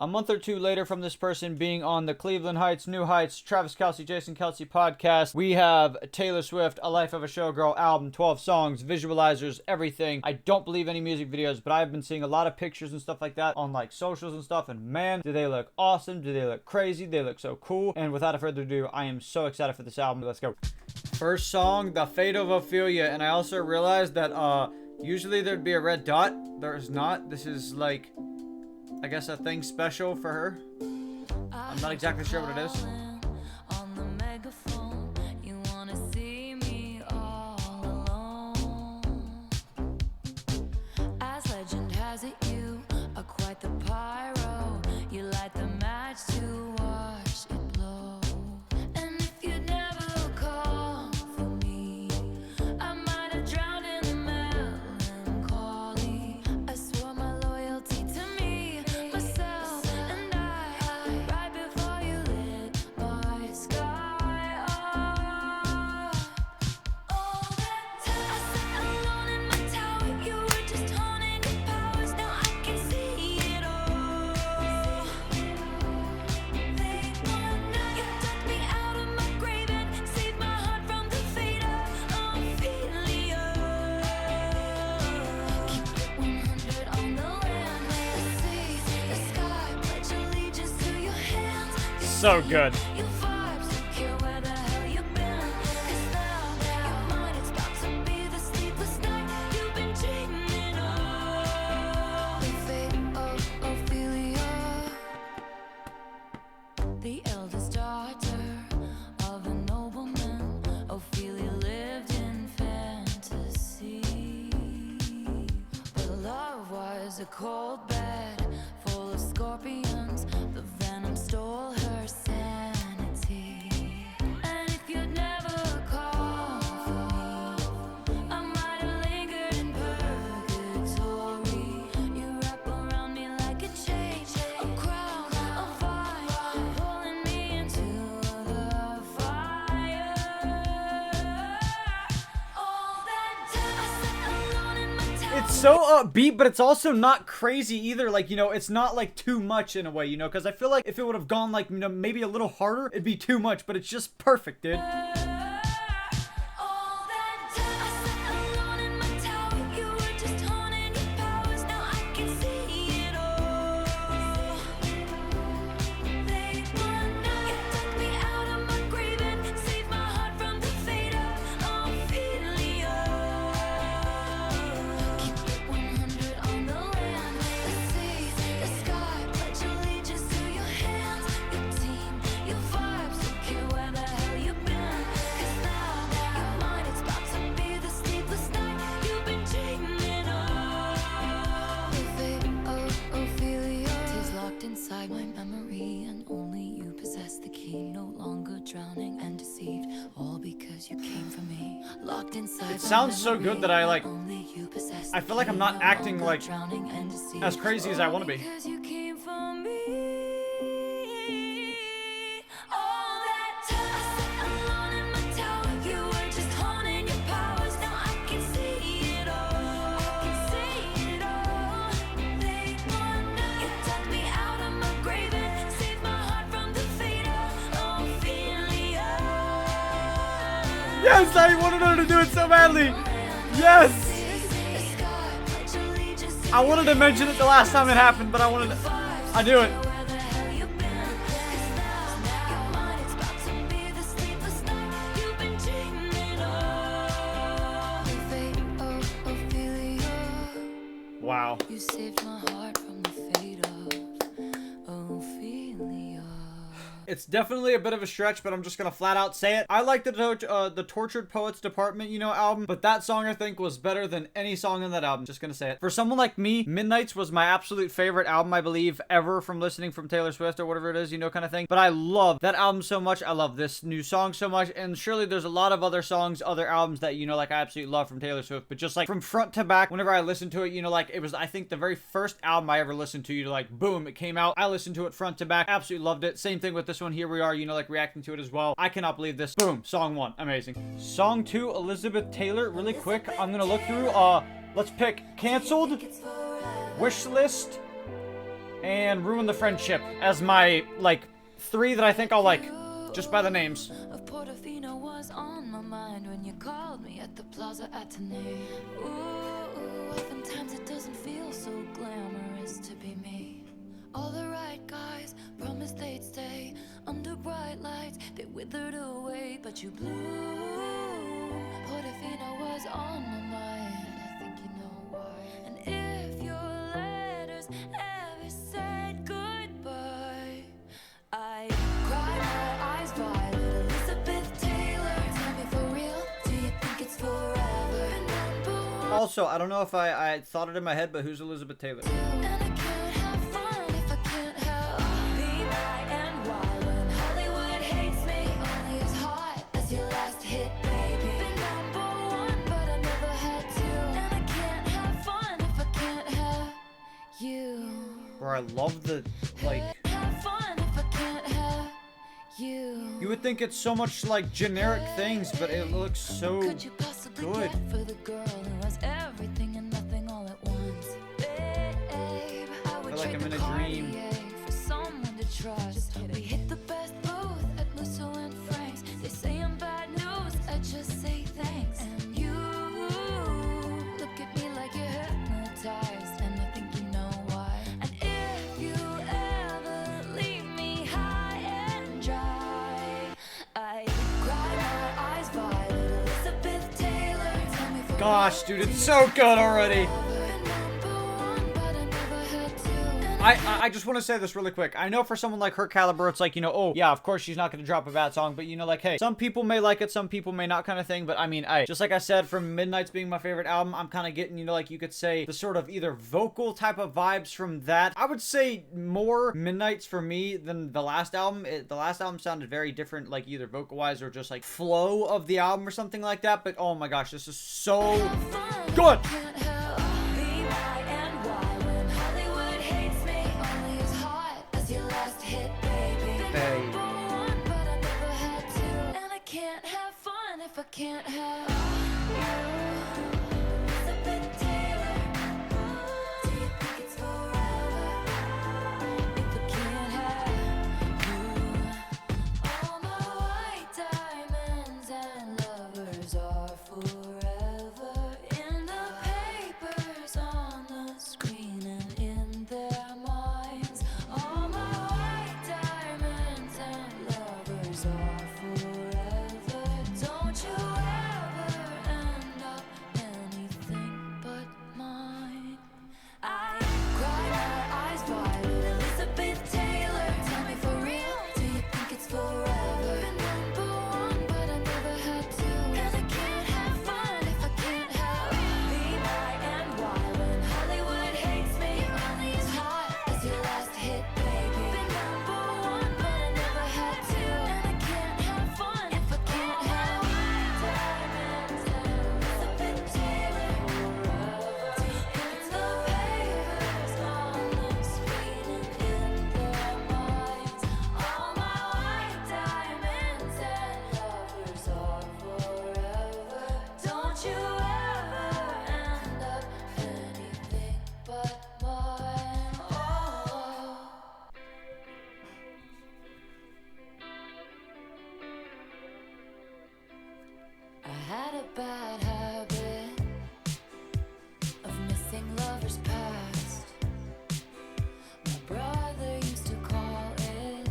A month or two later from this person being on the Cleveland Heights, New Heights, Travis Kelce, Jason Kelce podcast, we have Taylor Swift, A Life of A Showgirl album, 12 songs, visualizers, everything. I don't believe any music videos, but I've been seeing a lot of pictures and stuff like that on like socials and stuff, and man, do they look awesome, do they look crazy, they look so cool. And without further ado, I am so excited for this album. Let's go. First song, The Fate of Ophelia, and I also realized that usually there'd be a red dot. There's not. This is like, I guess, a thing special for her. I'm not exactly sure what it is. As legend has it, you are quite the pyro. You light the match to watch it blow. And if you'd never call for me, I might have drowned in the melancholy. I swore my loyalty to me, myself, and I, right before you lit my sky up. All that time I sat alone in my tower, you were just honing your powers. Now I can see it all. Late one night, you dug me out of my grave and saved my heart from the fate of Ophelia. Keep it 100 on the land, the sea, the sky, pledge allegiance to your hands. So good. Your vibes, don't care where the hell you've been. 'Cause now your mind is about to be the sleepless night you've been dreaming of. The fate of Ophelia, the eldest daughter of a nobleman. Ophelia lived in fantasy, but love was a cold bed full of scorpions. The venom stole her sanity. And if you'd never called for me, I might have lingered in purgatory. You wrap around me like a chain, a crown, a vine, pulling me into the fire. All that time I sat alone in my tower. It's so upbeat, but it's also not crazy either. Like, you know, it's not like too much in a way, you know, because I feel like if it would have gone like, you know, maybe a little harder, it'd be too much, but it's just perfect, dude. All that time I sat alone in my tower, you were just honing your powers. Now I can see it all. Late one night, you dug me out of my grave and saved my heart from the fate of Ophelia. Keep it 100 on the land, the sea, the sky, pledge allegiance to your hands, your team, your vibes, don't care where the hell you've been. 'Cause now your mind is about to be the sleepless night you've been dreaming of. The fate of Ophelia is locked inside my memory, and only you possess the key. No longer drowning and deceived, all because you came for me. Locked inside. It sounds so good that I, like, Only you possess I feel like I'm not the key. No acting, longer like, drowning and deceived, as crazy as I want to be. because you came for me. All that time I sat alone in my tower, you were just honing your powers. Now I can see it all. I can see it all. Late one night, you dug me out of my grave and saved my heart from the fate of Ophelia. Yes, I wanted her to do it so badly. Yes. I wanted to mention it the last time it happened, but I wanted to, I do it. Wow. You saved my heart from the fate of Ophelia. It's definitely a bit of a stretch, but I'm just gonna flat out say it. I like the Tortured Poets Department, you know, album, but that song I think was better than any song in that album. Just gonna say it. For someone like me, Midnights was my absolute favorite album, I believe, ever from listening from Taylor Swift or whatever it is, you know, kind of thing. But I love that album so much. I love this new song so much, and surely there's a lot of other songs, other albums that, you know, like I absolutely love from Taylor Swift, but just like from front to back, whenever I listen to it, you know, like it was, I think, the very first album I ever listened to, you know, like boom, it came out. I listened to it front to back, absolutely loved it. Same thing with this one. Here we are, you know, like reacting to it as well. I cannot believe this. Boom, song 1, amazing. Song 2, Elizabeth Taylor. Really quick, I'm gonna look through. Let's pick Canceled, Wish List, and Ruin the Friendship as my, like, 3 that I think I'll like, just by the names. Of Portofino was on my mind when you called me at the Plaza Atene. Ooh, oftentimes it doesn't feel so glamorous to be me. All the right guys promised they'd stay under bright lights. They withered away, but you blew. Portofino was on my mind. I think you know why. And if your letters ever said goodbye, I cried my eyes violet. Elizabeth Taylor, tell me for real, do you think it's forever? Remember one, Also, I don't know if I thought it in my head, but who's Elizabeth Taylor? and I can't have fun if I can't help being high and wild when Hollywood hates me. Only as hot as your last hit, baby. Been number one, but I never had to. And I can't have fun if I can't have you. Where I love the, like, Have fun if I can't have you. you would think it's so much like generic things, but it looks so Could you possibly good. get for the girl who has everything and nothing all at once? Babe, I would feel like trade I'm in the a dream. Cartier for someone to trust. We hit the best booth at Musso and Frank's. They say I'm bad news, I just say thanks. And you look at me like you're hypnotized, and I think you know why. And if you ever leave me high and dry, I cry my eyes violet. Elizabeth Taylor, tell me for Gosh, dude, it's so good already. I just want to say this really quick. I know for someone like her caliber, it's like, you know, oh, yeah, of course she's not going to drop a bad song. But, you know, like, hey, some people may like it, some people may not, kind of thing. But, I mean, just like I said, from Midnight's being my favorite album, I'm kind of getting, you know, like you could say the sort of either vocal type of vibes from that. I would say more Midnight's for me than the last album. The last album sounded very different, like either vocal-wise or just like flow of the album or something like that. But, oh my gosh, this is so good. Babe. I can't have you. Elizabeth Taylor, do you think it's forever? If I can't have you, all my white diamonds and lovers are forever in the papers, on the screen, and in their minds. All my white diamonds and lovers are forever. Don't you ever end up anything but mine. I cry my eyes violet. Elizabeth Taylor, tell me for real, do you think it's forever? Been number one, but I never had to. And I can't have fun if I can't have be high and wild when Hollywood hates me. Only as hot as your last hit, baby. Been number one, but I never had to. And I can't have fun if I can't have diamonds and Elizabeth Taylor forever. It's the papers on the screen and in their minds. All my white diamonds and lovers are forever. Don't you ever end up anything but mine. Oh. I had a bad habit of missing lovers past. My brother used to call it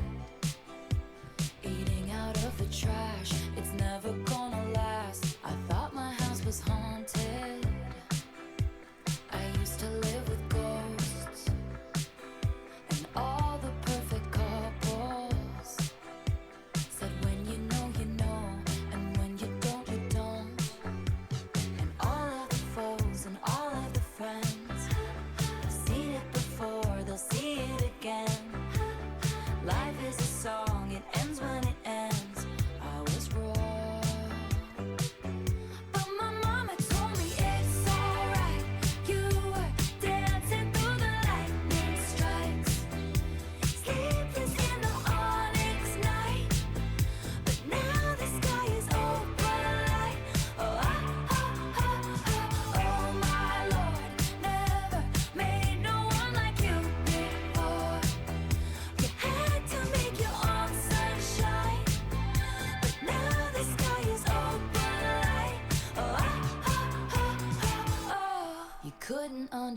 eating out of the trash. It's never gonna last. I thought my house was haunted. I used to live with ghosts and all the perfect couples said when you know, and when you don't, you don't.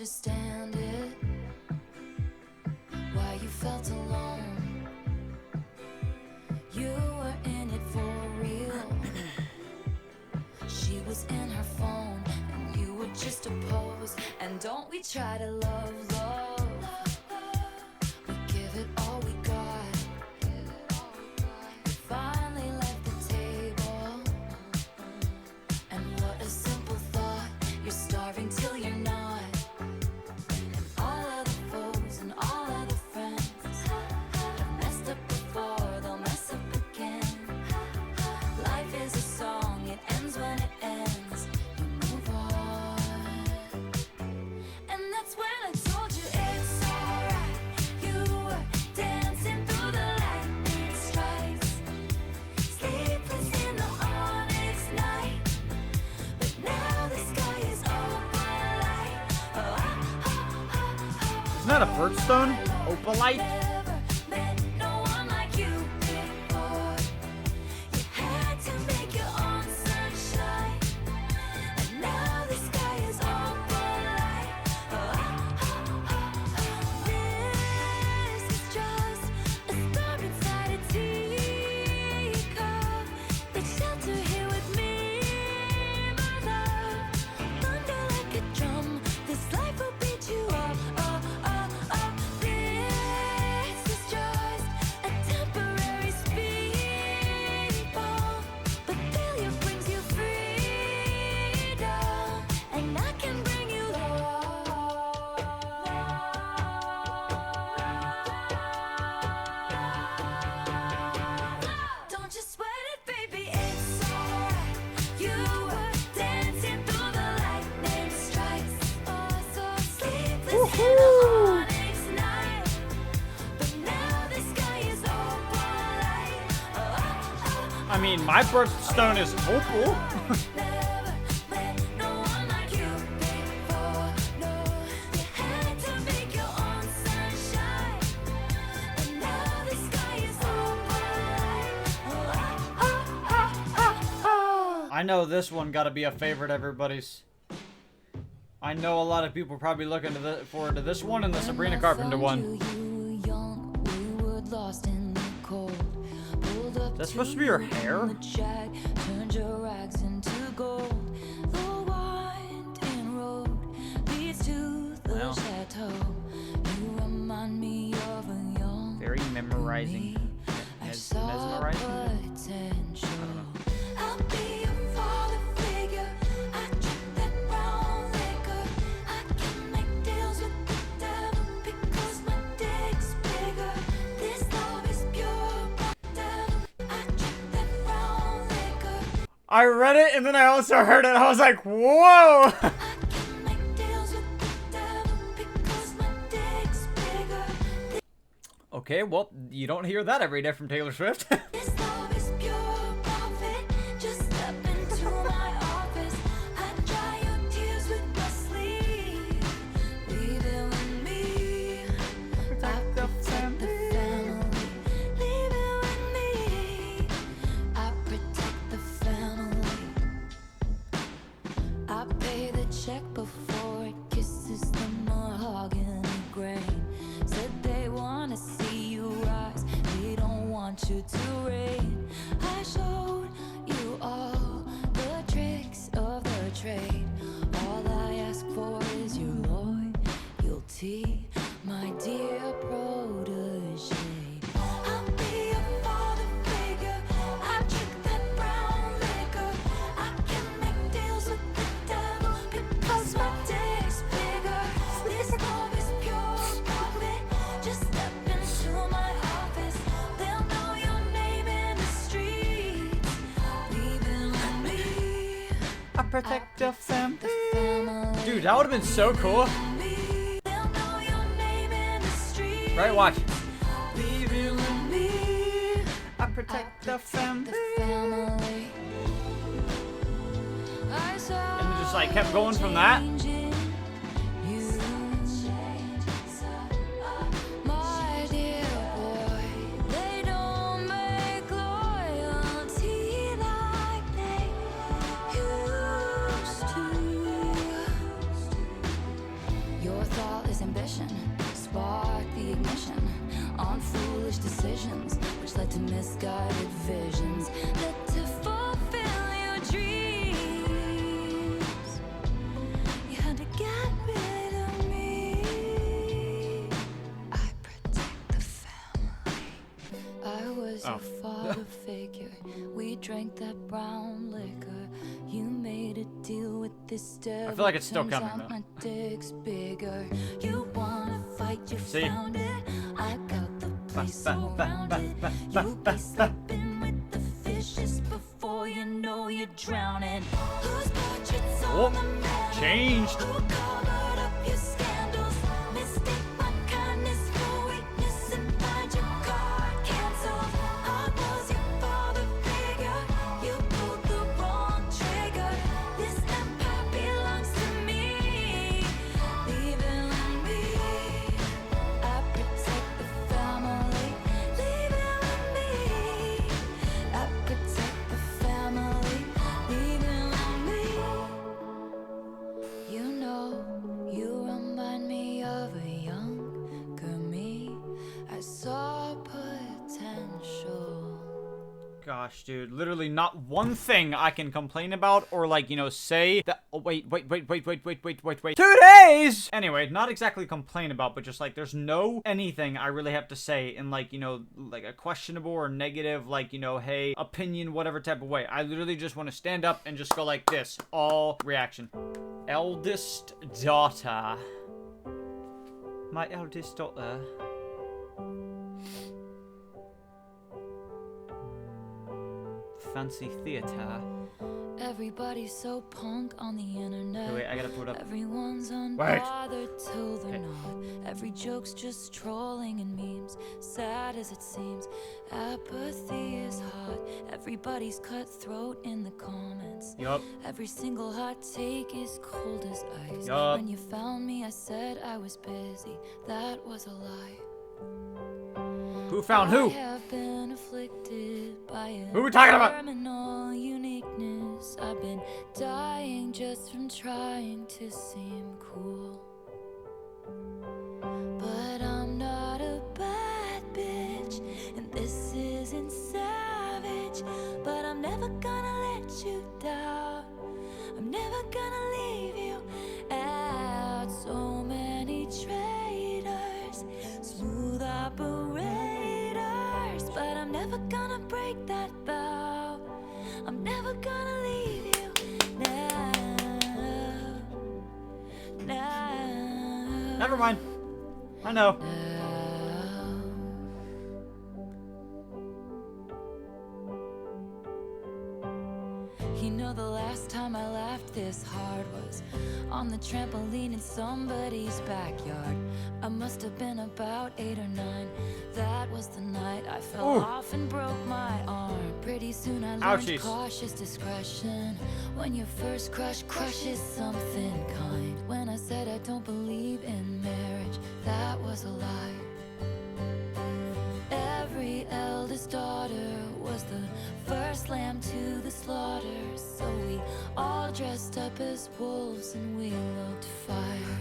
understand it. Why you felt alone. You were in it for real. She was in her phone, and you were just a pose. And don't we try to love, love? We give it all we got. You finally left the table. And what a simple thought. You're starving till you're not. And all of the foes and all of the friends have messed up before, they'll mess up again. Life is a song, it ends when it ends. You move on. And that's when I told you it's alright. You were dancing through the lightning strikes, sleepless in the onyx night. But now the sky is opalite. Isn't that a birthstone? Opalite? Never met no one like you before. You had to make your own sunshine. And now the sky is opalite. This is just a star inside a teacup. Take shelter here with me, my love. Thunder like a drum. This life will beat you up, up, up, up. This is just a temporary speed bump, but failure brings you freedom, and I can bring you love. Don't you sweat it, baby, it's alright. You were dancing through the lightning strikes. Oh, so sleepless in the onyx night. But now the sky is opalite. I mean, my birthstone is opal. Never met no one like you before. No, you had to make your own sunshine. And now the sky is opalite. I know this one gotta be a favorite, everybody's. I know a lot of people probably looking forward to this one and the Sabrina Carpenter one. Is that supposed to be her hair? Turned your rags into gold. The winding road leads to the Wow. chateau. You remind me of a young Very memorizing. I saw Mesmerizing? potential. I'll be your father figure. I drink that brown liquor. I can make deals with the devil because my dick's bigger. This love is pure devil. I drink that brown liquor. I read it and then I also heard it. I was like, whoa! I can make deals with the devil because my dick's bigger. Okay, well, you don't hear that every day from Taylor Swift. This love is pure profit. Just step into my office. I dry your tears with my sleeve. Leave it with me. I protect the family. Leave it with me. I protect the family. I pay the check before it kisses the mahogany grain. Said they wanna see you rise, they don't want you to reign. I showed you all the tricks of the trade. All I ask for is your loyalty, my dear protege. I'll be your father figure. I drink that brown liquor. I can make deals with the devil because my dick's bigger. This love is pure profit. Just step into my office. They'll know your name in the streets. Leave it with me. I protect the family. Family. Dude, that would have been so cool. They'll know your name in the streets. Right, watch. Leave it with me. I protect the family. Family. And it just like kept going from that. My dear boy, they don't make loyalty like they used to. Your decisions, which led to misguided visions, led to fulfill your dreams. You had to get rid of me. I protect the family. I was your father figure. We drank that brown liquor. You made a deal with this devil. I feel like it's still Turns coming out though. my dick's bigger. You wanna fight, you See? found it. I got the place surrounded. You be sleeping with the fishes before you know you're drowning. Whose portraits on the mantle? Changed. Who covered up your scandals? Mistake my kindness for weakness and find your card canceled. I was your father figure. You pulled the wrong trigger. This empire belongs to me. Leave it with me. I protect the family. Leave it with me. I protect the family. Leave it with me. You know, you remind me of a younger me. I saw potential. Gosh, dude, literally not one thing I can complain about or like, you know, say that. Oh, wait. 2 days! Anyway, not exactly complain about, but just like there's no anything I really have to say in like, you know, like a questionable or negative, like, you know, hey, opinion, whatever type of way. I literally just want to stand up and just go like this. All reaction. Eldest daughter. My eldest daughter. Fancy theater. Everybody's so punk on the internet. Okay, wait, I gotta put up. Everyone's unbothered till they're not. Every joke's just trolling and memes. Sad as it seems, apathy is hot. Everybody's cutthroat in the comments. Yup. Every single hot take is cold as ice. Yup. When you found me, I said I was busy. That was a lie. Who found who? I have been afflicted by a Who are we talking about? terminal uniqueness. I've been dying just from trying to seem cool. But I'm not a bad bitch, and this isn't savage. But I'm never gonna let you down. I'm never gonna leave you out. So many traitors, smooth operators, but I'm never gonna break that vow. I'm never gonna leave you now. Never mind. I know. You know, the last time I laughed this hard was on the trampoline in somebody's backyard. I must have been about 8 or 9. That was the night I fell off and broke my arm. Pretty soon I learned Ouchies. cautious discretion. When your first crush crushes something kind. When I said I don't believe in marriage, that was a lie. Every eldest daughter was the first lamb to the slaughter. So we all dressed up as wolves and we looked fire.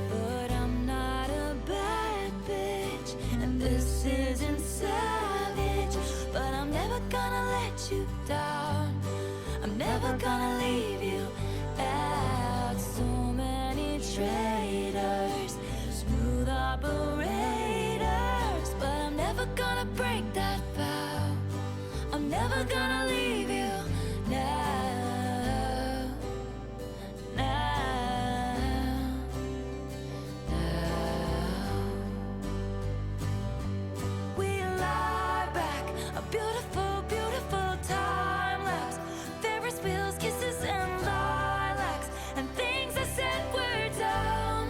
But I'm not a bad bitch, and this isn't savage. But I'm never gonna let you down. I'm never gonna leave you out. So many traitors, smooth operators, but I'm never gonna break that vow. I'm never gonna leave you now. Now. We lie back, a beautiful, beautiful time lapse. Ferris wheels, kisses, and lilacs, and things I said were dumb.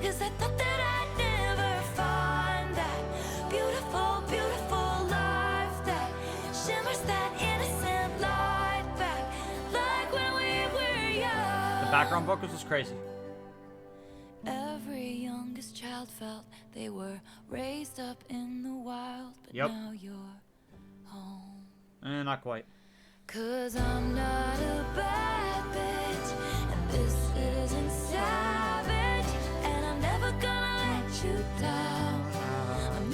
'Cause I thought that I'd never find that beautiful, beautiful life that shimmers that innocent light back, like when we were young. The background vocals is crazy. Every youngest child felt they were raised up in the wild, but Yep. now you're home. Not quite. 'Cause I'm not a bad bitch, and this isn't savage, and I'm never gonna let you down. I'm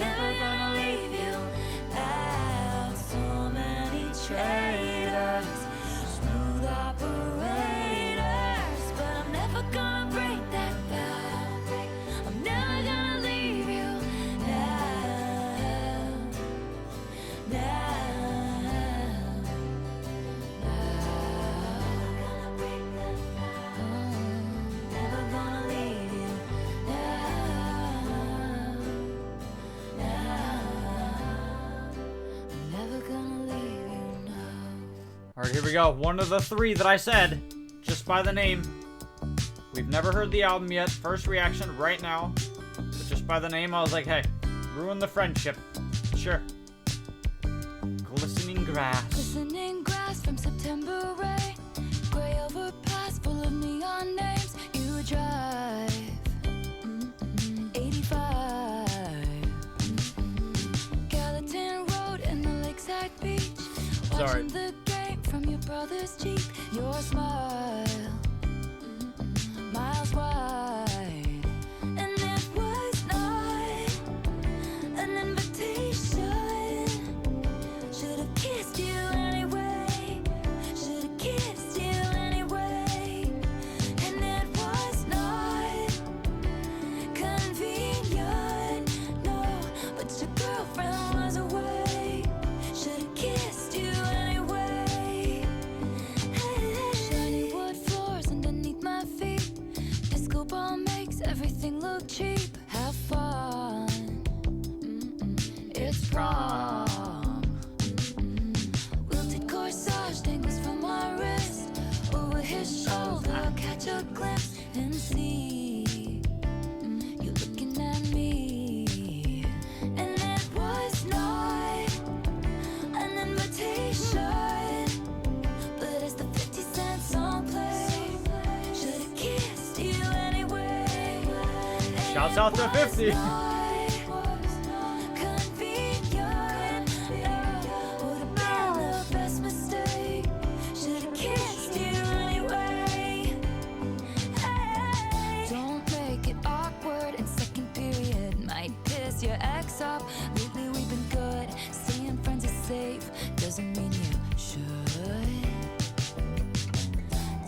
Alright, here we go. One of the three that I said, just by the name. We've never heard the album yet. First reaction right now. But just by the name, I was like, hey, ruin the friendship. Sure. Glistening grass. Glistening grass from September rain. Gray overpass full of neon names. You drive 85. Gallatin Road and the lakeside beach. Sorry. Watching the game from your brother's Jeep. Your smile, miles wide. And it was not an invitation. Should've kissed you anyway. Should've kissed you anyway. And it was not convenient, no. But your girlfriend was away. Should've kissed you anyway. Shiny wood floors underneath my feet. Disco ball makes everything look cheap. Have fun. It's prom. Wilted corsage dangles from my wrist. Over his shoulder, I'll catch a glimpse and see you looking at me. And it was not an invitation, but as the 50-cent song played, should've kissed you anyway. Shouts out to 50. Your ex up. Lately we've been good. Staying friends is safe. Doesn't mean you should.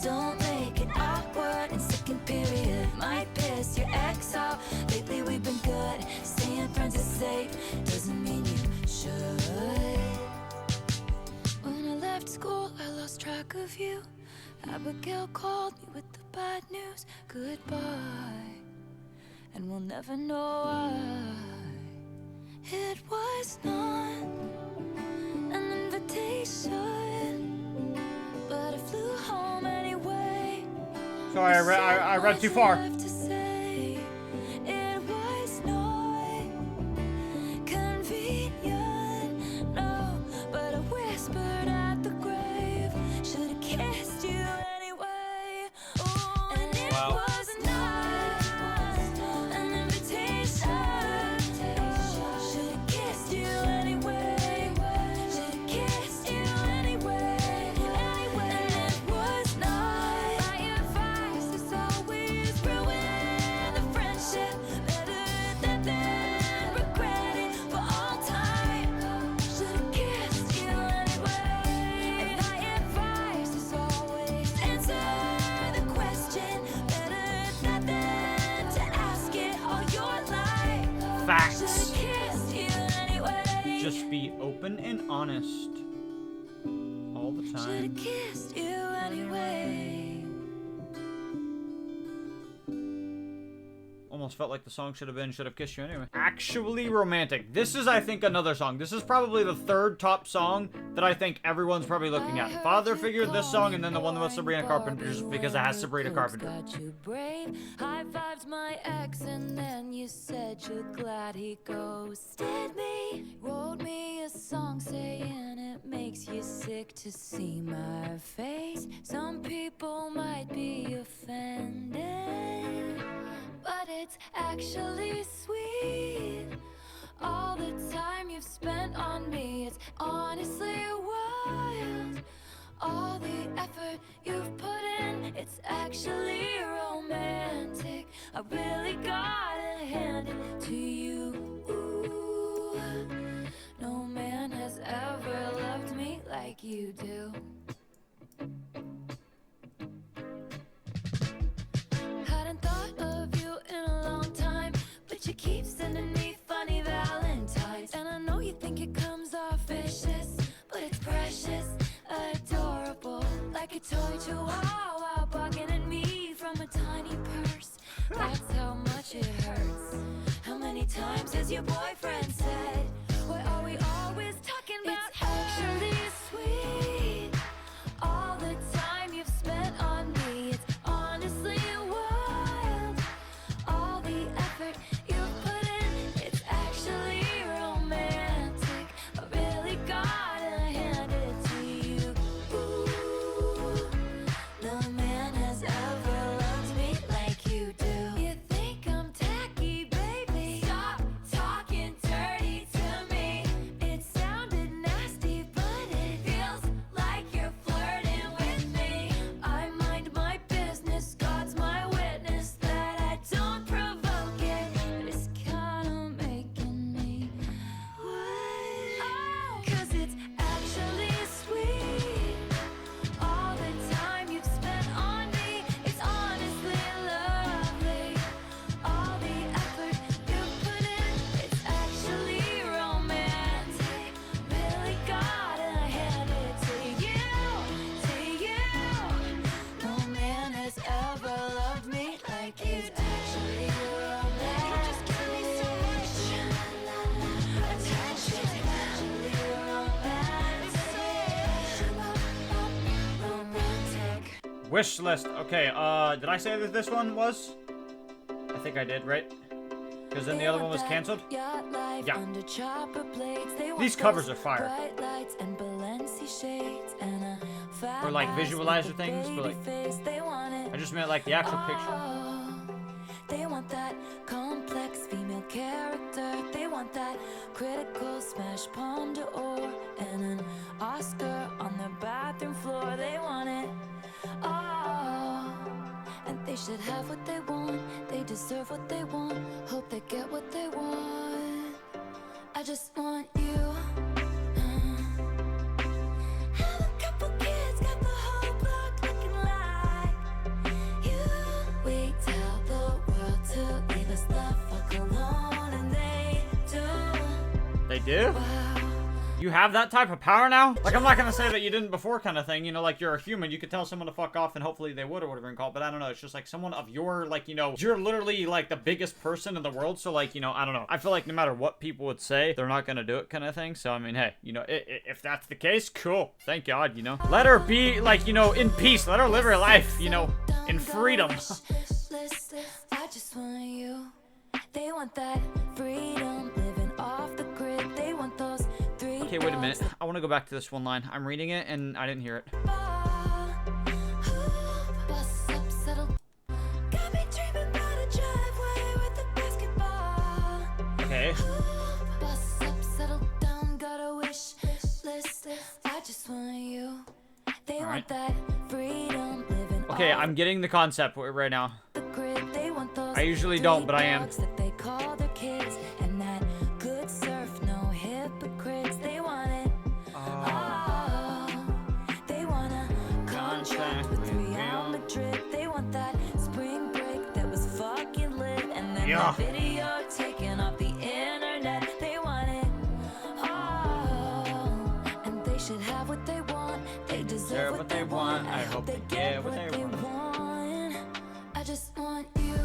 Don't make it awkward in second period. Might piss your ex off. Lately we've been good. Staying friends is safe. Doesn't mean you should. When I left school, I lost track of you. Abigail called me with the bad news. Goodbye. And we'll never know why. It was not an invitation, but I flew home anyway. Sorry, I read too far. Left to say, it was not convenient, no, but I whispered at the grave, should've kissed you anyway. Oh, and it Wow. was not an invitation. Should've kissed you anyway. Should've kissed you anyway. And it was not my advice. It's always ruin the friendship. Better than regret it for all time. Should've kissed you anyway. And my advice is always answer the question. Better than to ask it all your life. Facts. Should've kissed you anyway. Just be open and honest. All the Should've time. kissed you anyway. Almost felt like the song should have kissed you anyway. Actually romantic. This is, I think, another song. This is probably the third top song that I think everyone's probably looking at. Father Figure, this song, and then the one with Sabrina Carpenter, just because it has Sabrina Carpenter. Got you brave. High fived my ex, and then you said you're glad he ghosted me. Wrote me a song saying it makes you sick to see my face. Some people might be offended, but it's actually sweet. All the time you've spent on me, it's honestly wild. All the effort you've put in, it's actually romantic. I really gotta hand it to you. Ooh, no man has ever loved me like you do. Hadn't thought of you in a long time, but you keep sending me funny valentines. And I know you think it comes off vicious, but it's precious, adorable, like a toy chihuahua barking at me from a tiny purse. That's how much it hurts. How many times has your boyfriend said, why are we always talking about? It's actually sweet. Wish list. Okay, did I say that this one was? I think I did, right? Because then the other one was canceled? Yeah. These covers are fire. Or like visualizer things, but like, I just meant like the actual picture. They want that complex female character. They want that critical smash palm d'or and an Oscar on their bathroom floor. They want it all, and they should have what they want. They deserve what they want. Hope they get what they want. I just want you. Have a couple kids, got the whole block looking like you. We tell the world to leave us the fuck alone, and they do. They do? Wow. You have that type of power now? Like, I'm not gonna say that you didn't before kind of thing, you know, like you're a human, you could tell someone to fuck off and hopefully they would or whatever and call it, but I don't know, it's just like someone of your, like, you know, you're literally like the biggest person in the world, so like, you know, I don't know. I feel like no matter what people would say, they're not gonna do it kind of thing, so I mean, hey, you know, if that's the case, cool. Thank God, you know. Let her be, like, you know, in peace. Let her live her life, you know, in freedom. I just want you. They want that freedom, living off the grid. They want those three. Okay, wait a minute. I want to go back to this one line. I'm reading it and I didn't hear it. Bust up, settle. Got me dreaming about a driveway with a basketball. Okay. Bust up, settle down, got a wish list. I just want you. They All right. want that freedom, living Okay, off I'm getting the concept right now. the grid. They want those I usually don't, but I am. dogs that they call their kids, and that good surf, no hypocrites. They want it all. They want a contract with Real Madrid. They want that spring break that was fucking lit, and then Yeah. the video taken off the internet. They want it all, and they should have what they want. They deserve what they want. I hope they get what they want. I just want you.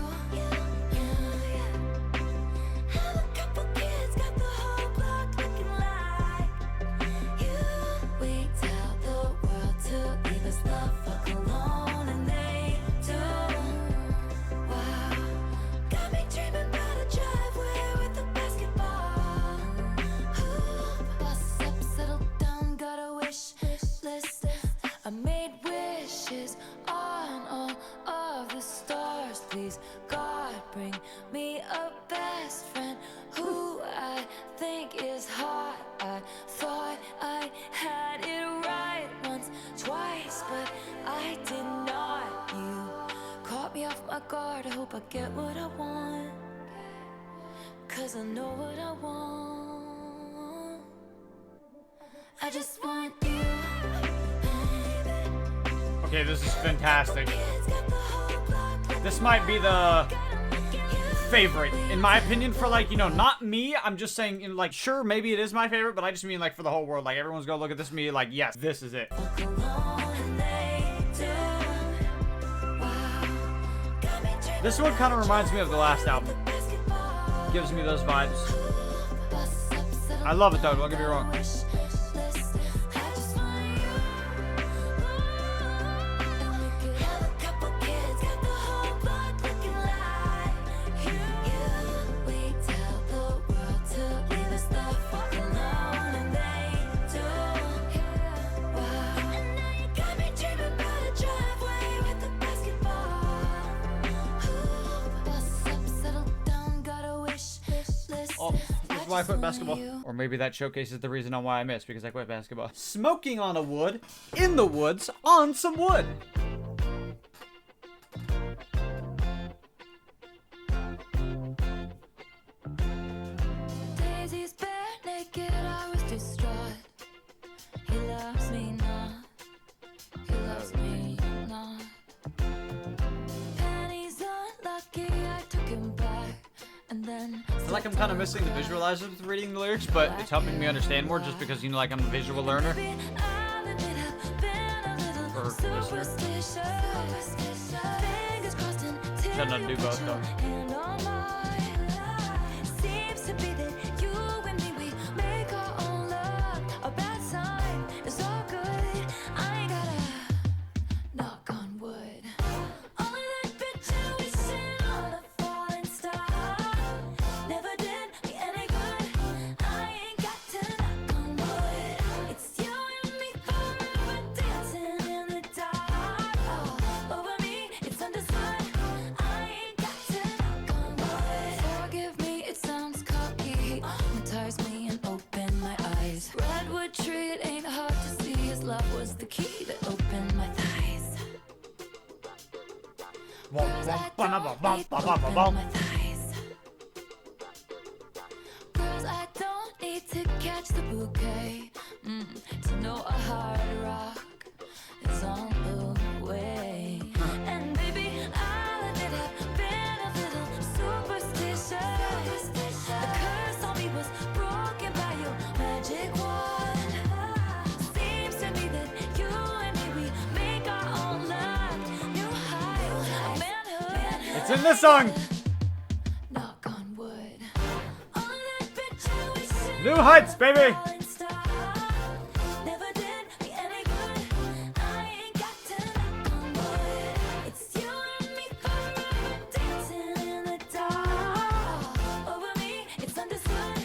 Have a couple kids, got the whole block looking like you. We tell the world to leave us the fuck alone, and they do. Wow, got me dreaming about a driveway with a basketball. Bust up, settle down, got a wish list. I made wishes on all of the stars. Please, God, bring me a best friend who I think is hot. I thought I had it right once, twice, but I did not. You caught me off my guard. I hope I get what I want, 'cause I know what I want. I just want you. Okay, this is fantastic. This might be the favorite, in my opinion, for like, you know, not me. I'm just saying, you know, like, sure, maybe it is my favorite, but I just mean like for the whole world. Like, everyone's gonna look at this and be like, yes, this is it. This one kind of reminds me of the last album. Gives me those vibes. I love it though, don't get me wrong. Oh, this is why I quit basketball. Or maybe that showcases the reason on why I missed, because I quit basketball. Smoking on a wood, in the woods, on some wood. Daisy's bare naked, I was distraught. He loves me not. He loves me not. Penny's unlucky, I took him back. And then I feel like I'm kind of missing the visualizer with reading the lyrics, but it's helping me understand more just because, you know, like I'm a visual learner. Or listener. Try not to do both though. Seems to be that you and me, we make our own luck. A bad sign is all good. I ain't gotta knock on wood. Girls, I don't need to catch the bouquet to know a hard rock is on the way. And baby, I'll admit I've been a little superstitious. The curse on me was broken by your magic wand. Seems to me that you and me, we make our own luck. New heights of manhood. It's in this song. Knock on wood. On that picture we sit New heights, baby. falling star. Never did me any good. I ain't got to knock on wood. It's you and me forever dancing in the dark. Over me, it's understood.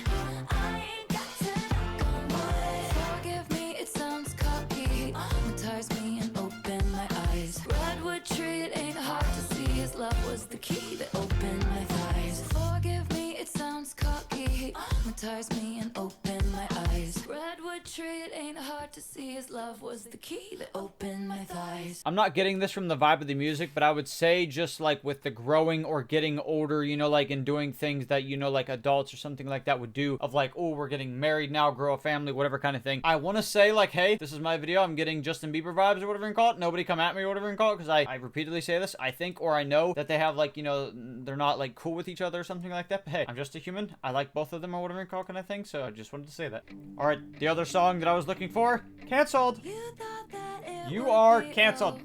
I ain't got to knock on wood. Forgive me, it sounds cocky. Hypnotize me and open my eyes. Redwood tree, it ain't hard to see. His love was the key that opened my thighs. Forgive me, it sounds cocky. Hypnotize me and open my eyes. Redwood tree, it ain't hard to see. His love was the key that opened my thighs. I'm not getting this from the vibe of the music, but I would say just like with the growing or getting older, you know, like in doing things that, you know, like adults or something like that would do of like, oh, we're getting married now, grow a family, whatever kind of thing. I want to say like, hey, this is my video. I'm getting Justin Bieber vibes or whatever you call it. Nobody come at me or whatever you call it, because I repeatedly say this. I think or I know that they have like, you know, they're not like cool with each other or something like that. But hey, I'm just a human. I like both of them or whatever you call it kind of thing. So I just wanted to say that. All right, the other song that I was looking for, canceled. You thought that it You would are be canceled.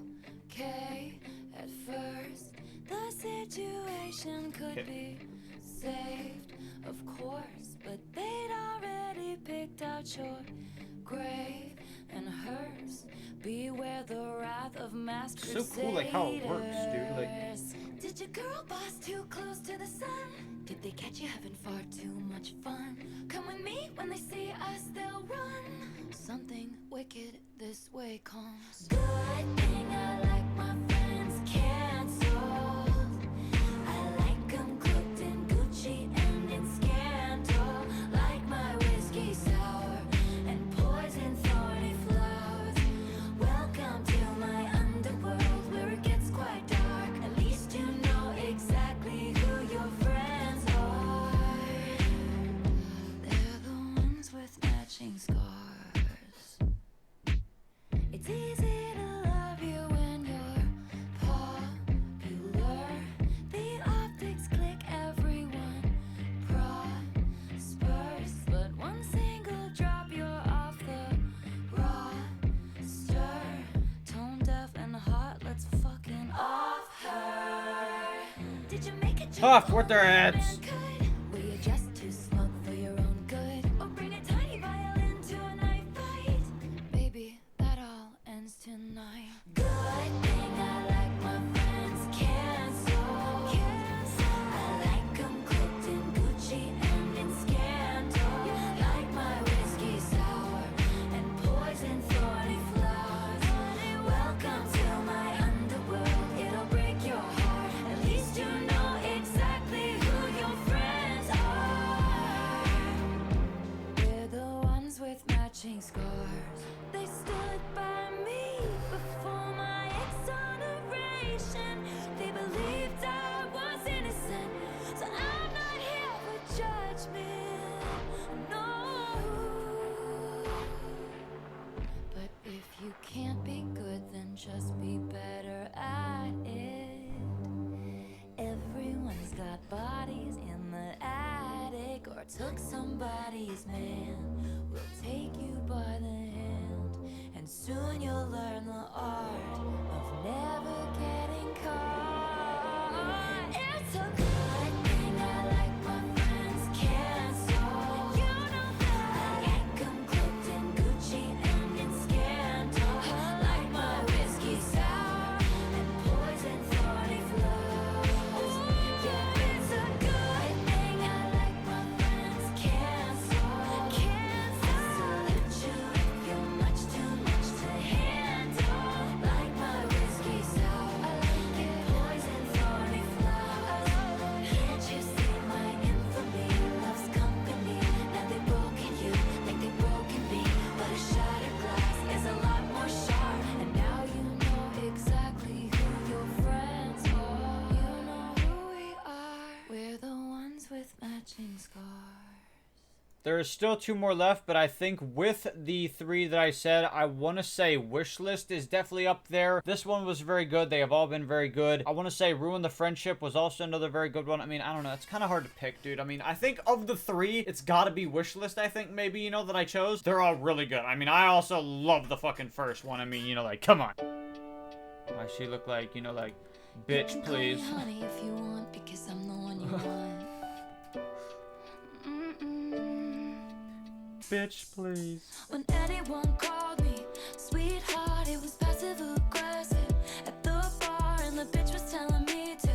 Okay, at first, the situation could Okay. be saved, of course, but they'd already picked out your grave and hers. Beware the wrath of mass So cool, like, how it works, dude, like- crusaders. Did your girl boss too close to the sun? Did they catch you having far too much fun? Come with me, when they see us, they'll run. Something wicked this way comes. Good thing I like my friends canceled. I like 'em cooked in Gucci and in scandal. Like my whiskey sour and poison thorny flowers. Welcome to my underworld where it gets quite dark. At least you know exactly who your friends are. They're the ones with matching scars. It's easy to love you when you're popular. The optics click, everyone prospers. But one single drop, you're off the roster. Tone deaf and hot, let's fucking off her. Did you make a joke Off with their heads. could? Were you just too smug for your own good? Or bring a tiny violin to a knife fight? Baby, that all ends tonight. Good thing I like my friends canceled. I like 'em cooked in Gucci and in scandal. Like my whiskey sour and poison thorny flowers. Welcome to my underworld, it'll break your heart. At least you know exactly who your friends are. We're the ones with matching scars. They stood by me before my exoneration. They believed I was innocent, so I'm not here for judgment. No. But if you can't be good, then just be better at it. Everyone's got bodies in the attic or took somebody's man. We'll take you by the hand, and soon you'll learn the art of never getting caught. It's a good thing I like my friends canceled. You know that I like 'em cooked in Gucci and in scandal. Like my whiskey sour and poison thorny flowers. Yeah, it's a good thing I like my friends canceled. I salute you if you're much too much to handle. Like my There is still 2 more left, but I think with the 3 that I said, I want to say Wishlist is definitely up there. This one was very good. They have all been very good. I want to say Ruin the Friendship was also another very good one. I mean, I don't know. It's kind of hard to pick, dude. I mean, I think of the 3, it's got to be Wishlist, I think, maybe, you know, that I chose. They're all really good. I mean, I also love the fucking first one. I mean, you know, like, come on. Why she look like, you know, like, bitch, please. Honey, if you want, because I'm the one you want. Bitch, please. When anyone called me sweetheart, it was passive aggressive at the bar, and the bitch was telling me to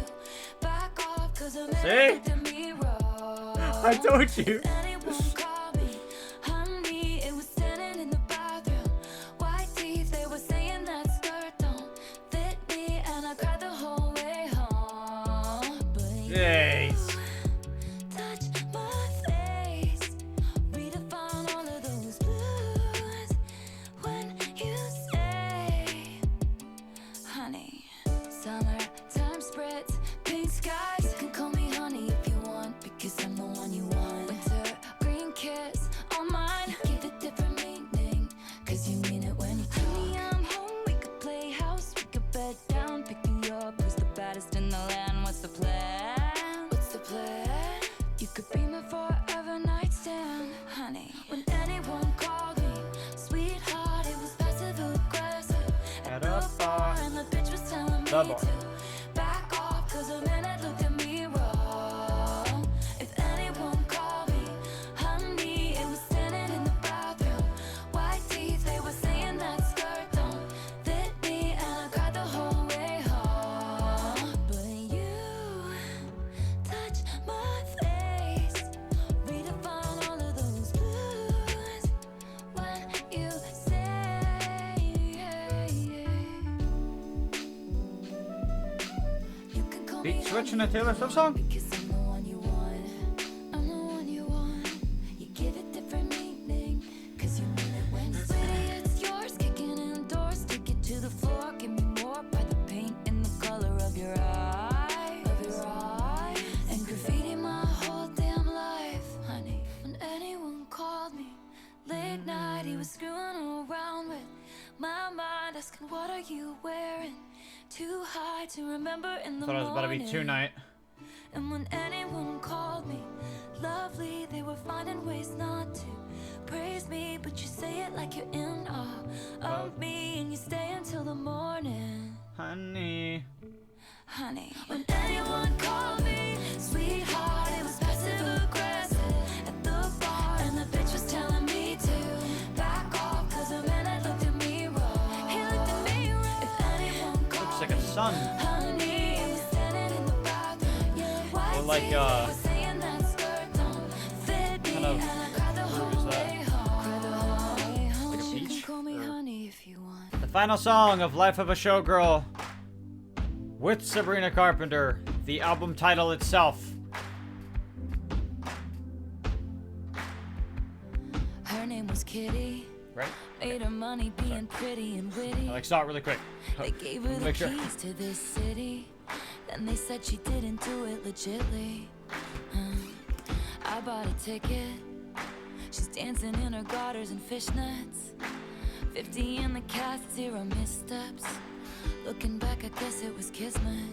back off, cause a man looked at me wrong. I told you. Anyone called me honey, it was standing in the bathroom. White teeth, they were saying that skirt don't fit me, and I cried the whole way home. But Jeez. touch my face, redefine all of those blues. When you say, honey, summertime spritz, pink skies. You can call me honey if you want, because I'm the one you want. Winter green kiss on mine, give it different meaning, cause you mean it when you talk. Honey, I'm home, we could play house, we could bed down, pick you up. Who's the baddest in the land? What's the plan? What's the plan? You could be my forever nightstand, honey. When anyone called me sweetheart, it was passive aggressive at the bar, and the bitch was telling me The bar. to back off, cause a man had looked at me wrong. If anyone called me honey, it was standing in the bathroom. White teeth, they were saying that skirt don't fit me, and I cried the whole way home. But you touch my face, redefine all of those blues. When you say, you can call me Beat switching a honey Taylor Swift song? because I'm the one you want. I'm the one you want. You give it different meaning, cause you mean it when you say it's yours. Kicking indoors, stick it to the floor. Give me more by the paint in the color of your eye. And graffiti my whole damn life, honey. When anyone called me late night, he was screwing around with my mind, asking what are you wearing? Too high to remember in the Thought it was about to be morning. tonight. And when anyone called me lovely, they were finding ways not to praise me, but you say it like you're in awe of me, and you stay until the morning, Honey. honey. When anyone called me sweetheart, it was passive aggressive at the bar, and the bitch was telling me to back off, cause a man had looked at me wrong. He looked at me wrong. If anyone called Looks like a sun. honey, it was standing in the bathroom. Yeah, white Or like, teeth, they were saying that skirt don't fit me, kind of and I cried the fruit whole is that? way home. Cried the whole way home. Like a You can peach? call me Or- honey if you want. The final song of Life of a Showgirl with Sabrina Carpenter. The album title itself. Her name was Kitty. Right? Made her money being pretty and witty. I like saw it really quick. They gave her the Make sure. keys to this city. Then they said she didn't do it legitly. I bought a ticket. She's dancing in her garters and fishnets. 50 in the cast, 0 missteps. Looking back, I guess it was kismet.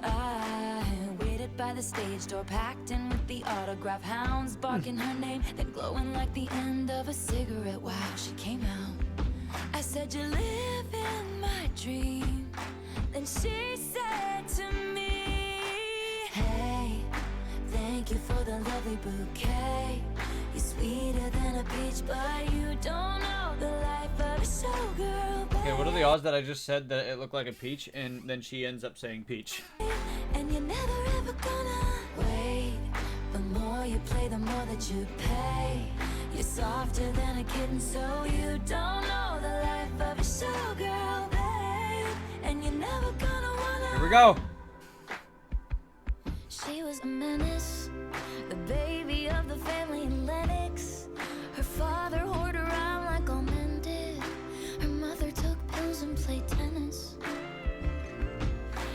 I waited by the stage door, packed in with the autograph hounds, barking her name, then glowing like the end of a cigarette. Wow, she came out. I said, you live in my dream. Then she said to me, hey, thank you for the lovely bouquet. You're sweeter than a peach, but you don't know the life of a showgirl, babe. Okay, what are the odds that I just said that it looked like a peach and then she ends up saying peach? And you're never ever gonna wait. The more you play, the more that you pay. You're softer than a kitten, so you don't know the life of a showgirl, babe. And you're never gonna wanna. Here we go. She was a menace, the baby of the family in Lennox. Her father whored around like all men did. Her mother took pills and played tennis.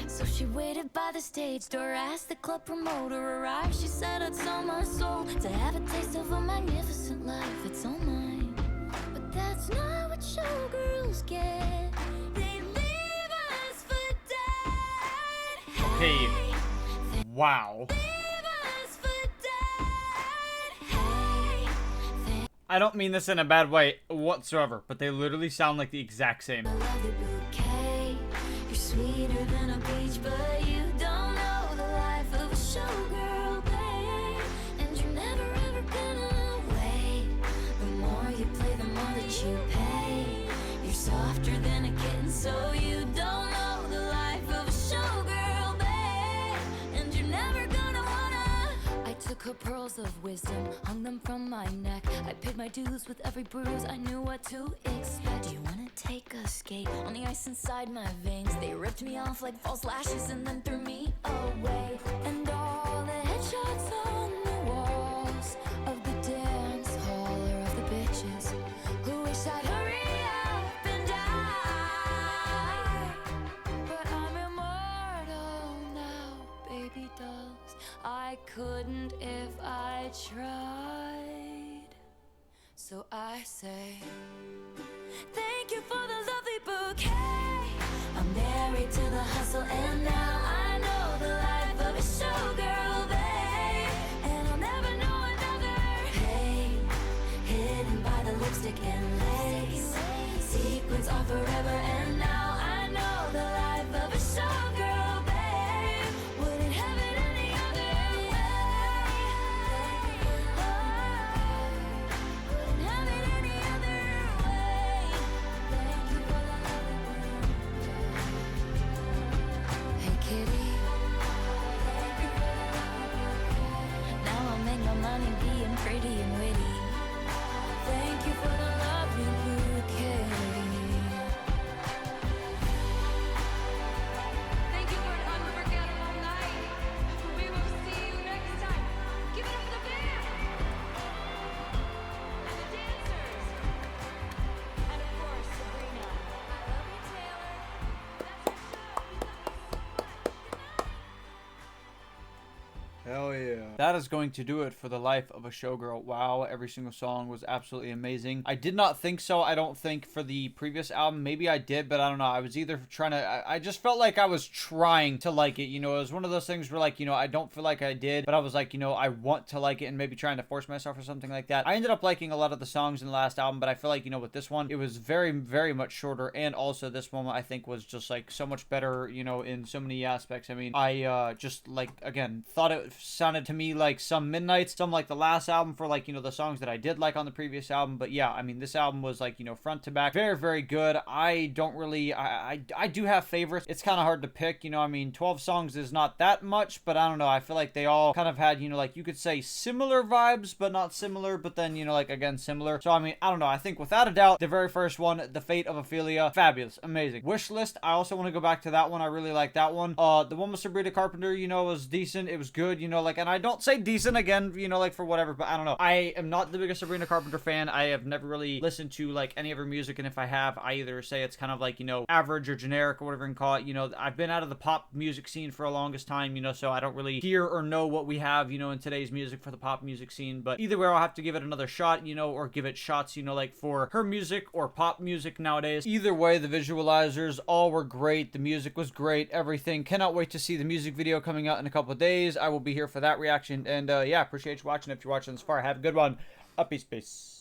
So she waited by the stage door, asked the club promoter arrive. She said, I'd sell my soul to have a taste taste of a magnificent life, it's all mine. But that's not what showgirls get. They leave us for dead. Okay. Wow. Leave us for dead. Hey, I don't mean this in a bad way whatsoever, but they literally sound like the exact same. I love the bouquet. You're sweeter than a peach, but you don't know the life of a showgirl, babe. And you're never ever gonna wait. The more you play, the more that you pay. You're softer than a kitten, so you don't know the life of a showgirl, babe. And you're never gonna wanna. I took her pearls of wisdom, hung them from my neck. I paid my dues with every bruise, I knew what to expect. Do you wanna take a skate on the ice inside my veins? They ripped me off like false lashes and then threw me away. And all the headshots on the walls of the dance hall are of the bitches who wish I'd hurry up and die. But I'm immortal now, baby dolls. I couldn't if I tried. So I say, thank you for the lovely bouquet. I'm married to the hustle and now I know the life of a showgirl, babe. And I'll never know another. Hey, hidden by the lipstick and lace. Sequins are forever and now I know the life of a showgirl, babe. Wouldn't have it any other way. Wouldn't have it any other way. Thank you for the lovely bouquet. Hey kitty. Now I'll make my money being pretty and witty. Thank you for the lovely bouquet. Thank you for an unforgettable night. We will see you next time. Give it up for the band and the dancers, and of course Sabrina. I love you, Taylor. That's our show. We love you so much. Good night. Hell yeah. That is going to do it for the Life of a Showgirl. Wow, every single song was absolutely amazing. I did not think so, I don't think, for the previous album. Maybe I did, but I don't know. I was either trying to... I just felt like I was trying to like it, you know? It was one of those things where, like, you know, I don't feel like I did, but I was like, you know, I want to like it and maybe trying to force myself or something like that. I ended up liking a lot of the songs in the last album, but I feel like, you know, with this one, it was very, very much shorter, and also this one, I think, was just, like, so much better, you know, in so many aspects. I mean, I just, like, again, thought it sounded to me like some Midnights, some like the last album for, like, you know, the songs that I did like on the previous album. But yeah, I mean, this album was, like, you know, front to back, very, very good. I don't really, I do have favorites. It's kind of hard to pick, you know. I mean, 12 songs is not that much, but I don't know, I feel like they all kind of had, you know, like, you could say similar vibes, but not similar, but then, you know, like, again, similar. So I mean, I don't know, I think without a doubt, the very first one, The Fate of Ophelia, fabulous, amazing. Wishlist, I also want to go back to that one. I really like that one. The one with Sabrina Carpenter, you know, was decent. It was good, you know, like, and I don't say decent again, you know, like, for whatever, but I don't know. I am not the biggest Sabrina Carpenter fan. I have never really listened to, like, any of her music, and if I have, I either say it's kind of like, you know, average or generic or whatever you can call it. You know, I've been out of the pop music scene for the longest time, you know, so I don't really hear or know what we have, you know, in today's music for the pop music scene. But either way, I'll have to give it another shot, you know, or give it shots, you know, like, for her music or pop music nowadays. Either way, the visualizers all were great. The music was great. Everything. Cannot wait to see the music video coming out in a couple of days. I will be here for that reaction. And yeah, appreciate you watching. If you're watching this far, have a good one. Peace.